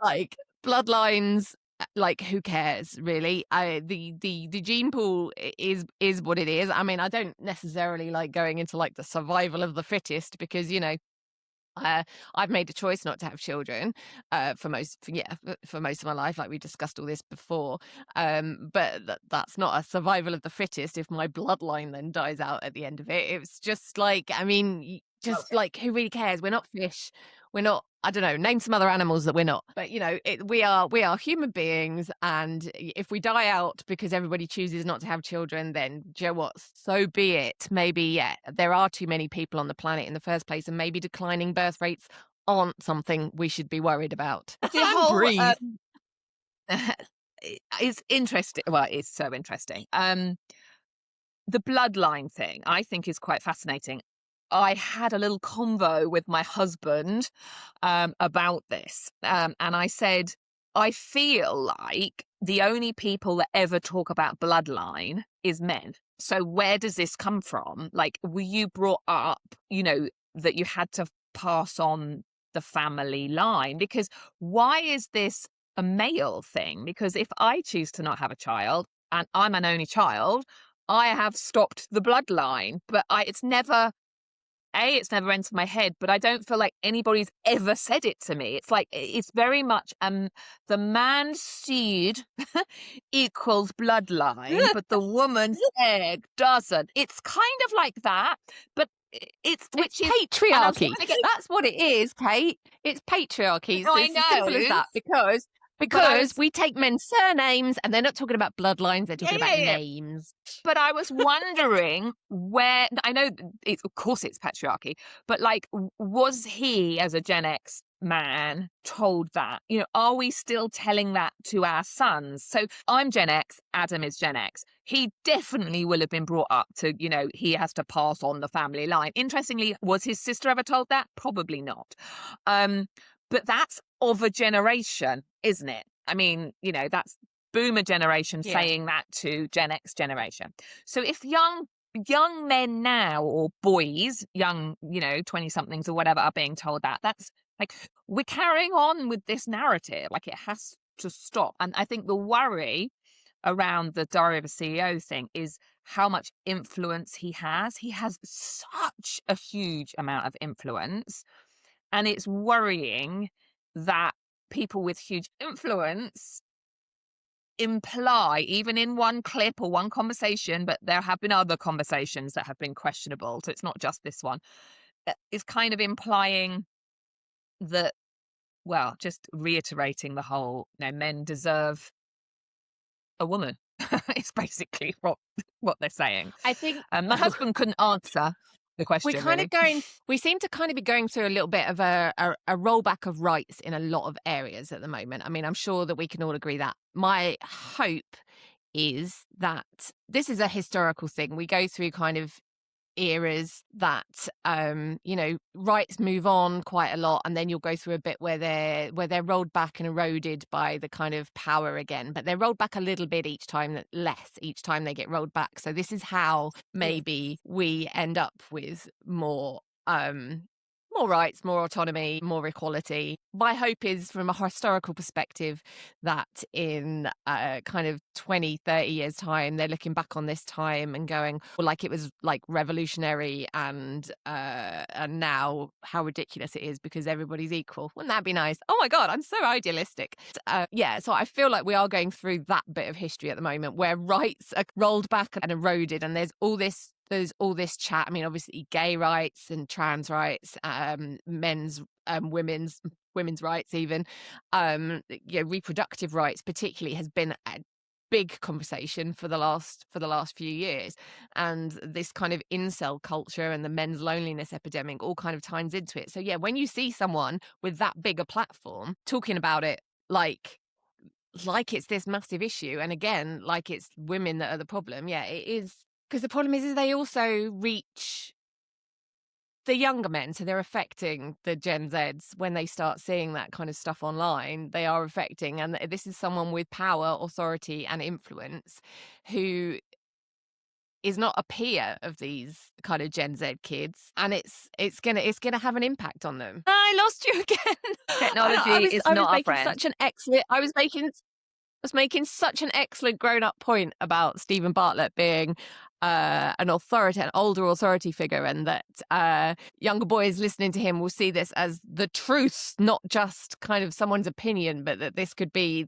A: Like, bloodlines, like, who cares really? The gene pool is what it is. I mean, I don't necessarily like going into like the survival of the fittest, because uh, I've made a choice not to have children for most of my life. Like, we discussed all this before, but that's not a survival of the fittest. If my bloodline then dies out at the end of it, it's just like, I mean, just
B: Okay.
A: like, who really cares? We're not fish. We're not. I don't know. Name some other animals that we're not. But we are human beings, and if we die out because everybody chooses not to have children, then, do you know what? So be it. Maybe, yeah, there are too many people on the planet in the first place, and maybe declining birth rates aren't something we should be worried about.
B: The
A: And
B: whole
A: breathe.
B: is interesting. Well, it's so interesting. The bloodline thing, I think, is quite fascinating. I had a little convo with my husband about this, and I said, I feel like the only people that ever talk about bloodline is men. So where does this come from? Like, were you brought up, that you had to pass on the family line? Because why is this a male thing? Because if I choose to not have a child and I'm an only child, I have stopped the bloodline. But it's never entered my head, but I don't feel like anybody's ever said it to me. It's like, it's very much the man's seed equals bloodline, but the woman's egg doesn't. It's kind of like that, but
A: It's
B: which is, and I'm
A: patriarchy.
B: trying to get.
A: That's what it is, Kate. It's patriarchy.
B: No, I
A: It's as simple as
B: know,
A: that, because
B: but I was,
A: we take men's surnames, and they're not talking about bloodlines, they're
B: yeah,
A: talking
B: yeah,
A: about
B: yeah.
A: names.
B: But I was wondering where, I know of course it's patriarchy, but like, was he, as a Gen X man, told that? Are we still telling that to our sons? So I'm Gen X, Adam is Gen X. He definitely will have been brought up to, he has to pass on the family line. Interestingly, was his sister ever told that? Probably not. But that's of a generation, isn't it? I mean, that's boomer generation
A: Yeah.
B: saying that to Gen X generation. So if young men now, or boys, young, 20 somethings or whatever, are being told that, that's like, we're carrying on with this narrative. Like, it has to stop. And I think the worry around the Diary of a CEO thing is how much influence he has. He has such a huge amount of influence. And it's worrying that people with huge influence imply, even in one clip or one conversation, but there have been other conversations that have been questionable, so it's not just this one, is kind of implying that, well, just reiterating the whole, men deserve a woman. It's basically what they're saying.
A: I think
B: My husband couldn't answer the question, really.
A: we seem to kind of be going through a little bit of a rollback of rights in a lot of areas at the moment. I mean, I'm sure that we can all agree that. My hope is that this is a historical thing. We go through kind of eras that rights move on quite a lot, and then you'll go through a bit where they're rolled back and eroded by the kind of power again, but they're rolled back a little bit each time, less each time they get rolled back. So this is how maybe we end up with more rights, more autonomy, more equality. My hope is, from a historical perspective, that in kind of 20, 30 years' time, they're looking back on this time and going, well, like, it was like revolutionary, and now how ridiculous it is because everybody's equal. Wouldn't that be nice? Oh my God, I'm so idealistic. So I feel like we are going through that bit of history at the moment where rights are rolled back and eroded, and there's all this chat. I mean, obviously, gay rights and trans rights, men's, women's rights, even, reproductive rights, particularly, has been a big conversation for the last few years. And this kind of incel culture and the men's loneliness epidemic all kind of ties into it. So yeah, when you see someone with that big a platform talking about it, like it's this massive issue, and again, like it's women that are the problem, yeah, it is. Because the problem is they also reach the younger men, so they're affecting the Gen Zs when they start seeing that kind of stuff online. They are affecting, and this is someone with power, authority, and influence who is not a peer of these kind of Gen Z kids, and it's gonna have an impact on them. I lost you again. I
B: Technology
A: was
B: is
A: I was
B: not our
A: making
B: friend.
A: such an excellent I was making such an excellent grown-up point about Stephen Bartlett being an older authority figure, and that younger boys listening to him will see this as the truth, not just kind of someone's opinion, but that this could be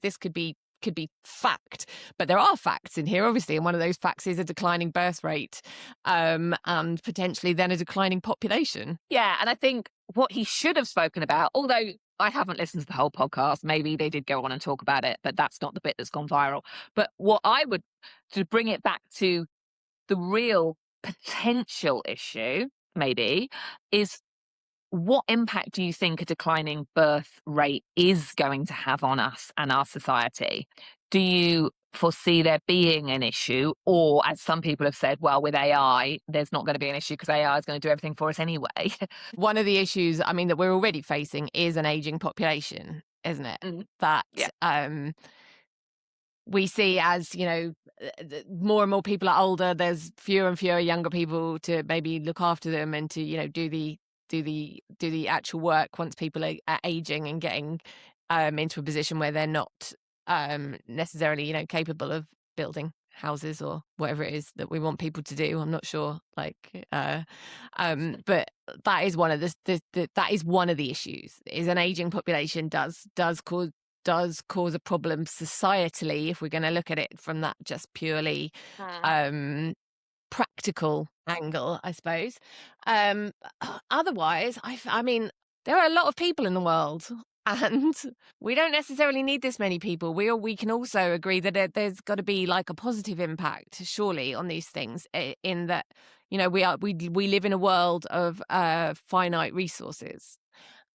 A: fact. But there are facts in here, obviously, and one of those facts is a declining birth rate, and potentially then a declining population.
B: Yeah, and I think what he should have spoken about, although I haven't listened to the whole podcast, maybe they did go on and talk about it, but that's not the bit that's gone viral. But what I would, to bring it back to the real potential issue, maybe, is what impact do you think a declining birth rate is going to have on us and our society? Do you foresee there being an issue? Or, as some people have said, well, with AI, there's not going to be an issue because AI is going to do everything for us anyway.
A: One of the issues, I mean, that we're already facing is an aging population, isn't it?
B: Mm,
A: That
B: yeah.
A: we see as, more and more people are older, there's fewer and fewer younger people to maybe look after them and to, do the actual work once people are aging and getting into a position where they're not necessarily, capable of building houses or whatever it is that we want people to do. I'm not sure, but that is one of that is one of the issues. Is an aging population does cause a problem societally if we're going to look at it from that just purely practical angle, I suppose. Otherwise, I mean, there are a lot of people in the world, and we don't necessarily need this many people. We can also agree that there's got to be like a positive impact, surely, on these things. In that, we live in a world of finite resources,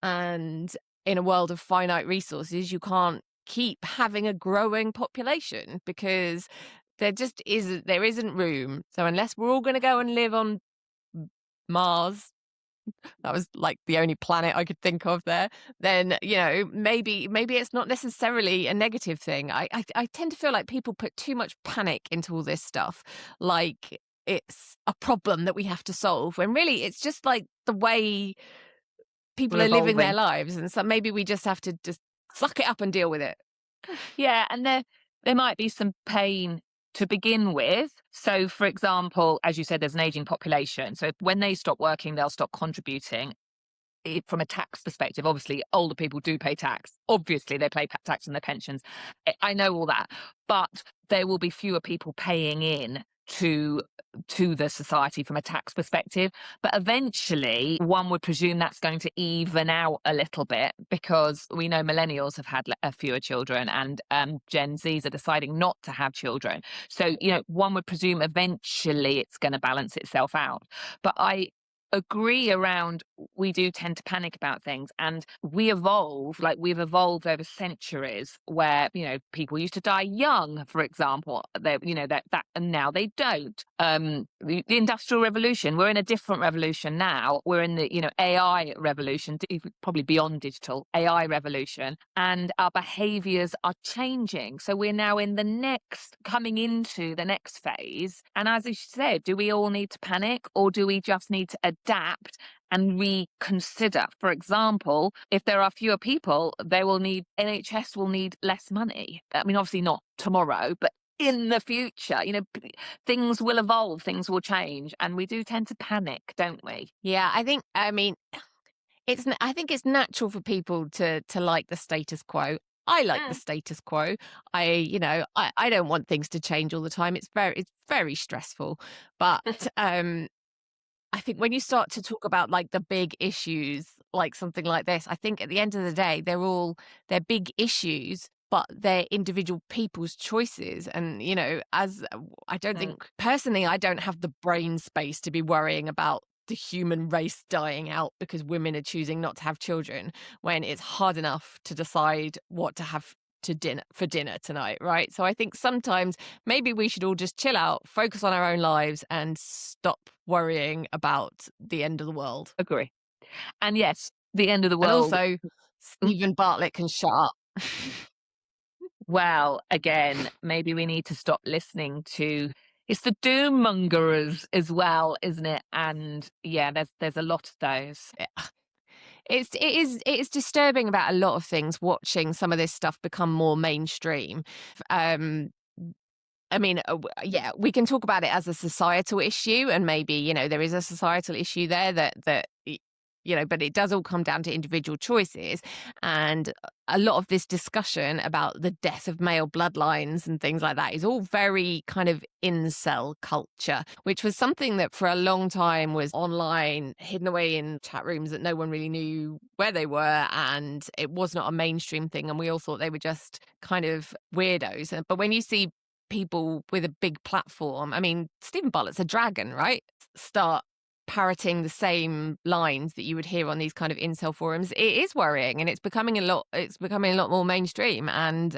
A: and in a world of finite resources, you can't keep having a growing population because there isn't room. So unless we're all going to go and live on Mars, that was like the only planet I could think of there, then maybe it's not necessarily a negative thing. I tend to feel like people put too much panic into all this stuff, like it's a problem that we have to solve, when really it's just like the way people
B: We're
A: are living their
B: evolving.
A: lives, and so maybe we just have to just suck it up and deal with it.
B: Yeah, and there might be some pain to begin with. So, for example, as you said, there's an aging population. So when they stop working, they'll stop contributing. From a tax perspective, obviously, older people do pay tax. Obviously, they pay tax on their pensions. I know all that, but there will be fewer people paying in to the society from a tax perspective. But eventually, one would presume that's going to even out a little bit, because we know millennials have had fewer children, and Gen Zs are deciding not to have children. So, one would presume eventually it's going to balance itself out. But I agree around, we do tend to panic about things, and we've evolved over centuries where people used to die young, for example, that and now they don't. The industrial revolution, we're in a different revolution now. We're in the AI revolution, probably beyond digital AI revolution, and our behaviors are changing. So we're now coming into the next phase, and as you said, do we all need to panic, or do we just need to adapt and reconsider? For example, if there are fewer people, NHS will need less money. I mean, obviously not tomorrow, but in the future, things will evolve, things will change, and we do tend to panic, don't we?
A: Yeah, I mean, I think it's natural for people to like the status quo. I like the
B: Mm.
A: status quo. I don't want things to change all the time. It's very stressful. But I think when you start to talk about like the big issues, like something like this, I think at the end of the day, they're big issues, but they're individual people's choices. And, I don't
B: Mm.
A: think personally, I don't have the brain space to be worrying about the human race dying out because women are choosing not to have children, when it's hard enough to decide what to have for dinner tonight, right? So I think sometimes maybe we should all just chill out, focus on our own lives, and stop worrying about the end of the world.
B: Agree. And yes, the end of the
A: And
B: world.
A: also,
B: Mm.
A: Stephen Bartlett can shut up.
B: Well, again, maybe we need to stop listening to It's the doom mongerers as well, isn't it? And yeah, there's a lot of those.
A: It is disturbing about a lot of things, watching some of this stuff become more mainstream. Um, I mean, yeah, we can talk about it as a societal issue, and maybe, there is a societal issue there but it does all come down to individual choices. And a lot of this discussion about the death of male bloodlines and things like that is all very kind of incel culture, which was something that for a long time was online, hidden away in chat rooms that no one really knew where they were. And it was not a mainstream thing. And we all thought they were just kind of weirdos. But when you see people with a big platform, I mean, Stephen Bartlett's a dragon, right? Start parroting the same lines that you would hear on these kind of incel forums. It is worrying, and it's becoming a lot more mainstream. And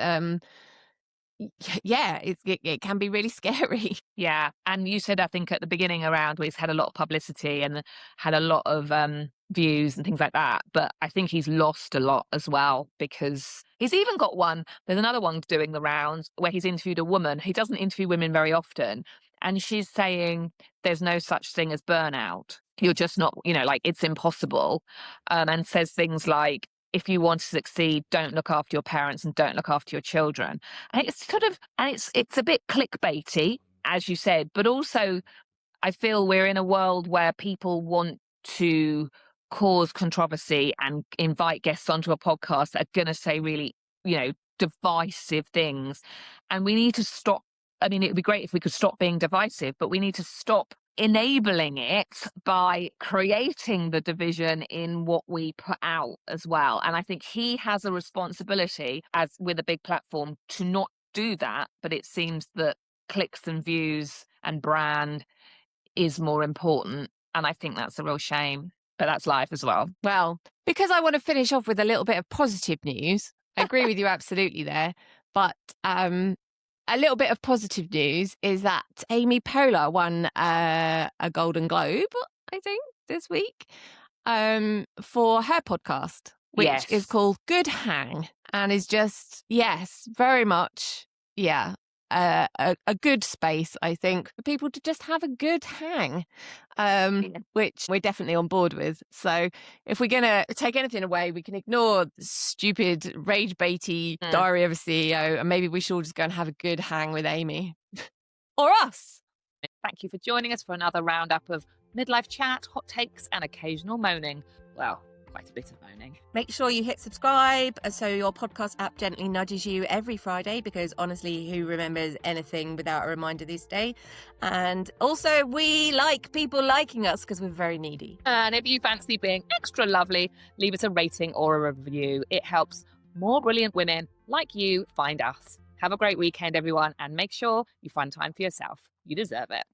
A: yeah, it can be really scary.
B: Yeah. And you said, I think at the beginning around where he's had a lot of publicity and had a lot of views and things like that. But I think he's lost a lot as well, because he's even got there's another one doing the rounds where he's interviewed a woman. He doesn't interview women very often. And she's saying there's no such thing as burnout. You're just not, like it's impossible. And says things like, if you want to succeed, don't look after your parents and don't look after your children. And it's it's a bit clickbaity, as you said, but also I feel we're in a world where people want to cause controversy and invite guests onto a podcast that are going to say really, divisive things. And we need to stop. I mean, it would be great if we could stop being divisive, but we need to stop enabling it by creating the division in what we put out as well. And I think he has a responsibility, as with a big platform, to not do that. But it seems that clicks and views and brand is more important. And I think that's a real shame. But that's life as well.
A: Well, because I want to finish off with a little bit of positive news. I agree with you absolutely there. But a little bit of positive news is that Amy Poehler won a Golden Globe, I think, this week for her podcast, which is called Good Hang, and is just, yes, very much, yeah, a good space, I think, for people to just have a good hang, which we're definitely on board with. So if we're going to take anything away, we can ignore the stupid, rage-baity Diary of a CEO, and maybe we should all just go and have a good hang with Amy. Or us.
B: Thank you for joining us for another roundup of midlife chat, hot takes, and occasional moaning. Well, quite a bit of moaning.
A: Make sure you hit subscribe so your podcast app gently nudges you every Friday, because honestly, who remembers anything without a reminder these days? And also, we like people liking us because we're very needy.
B: And if you fancy being extra lovely, leave us a rating or a review. It helps more brilliant women like you find us. Have a great weekend, everyone, and make sure you find time for yourself. You deserve it.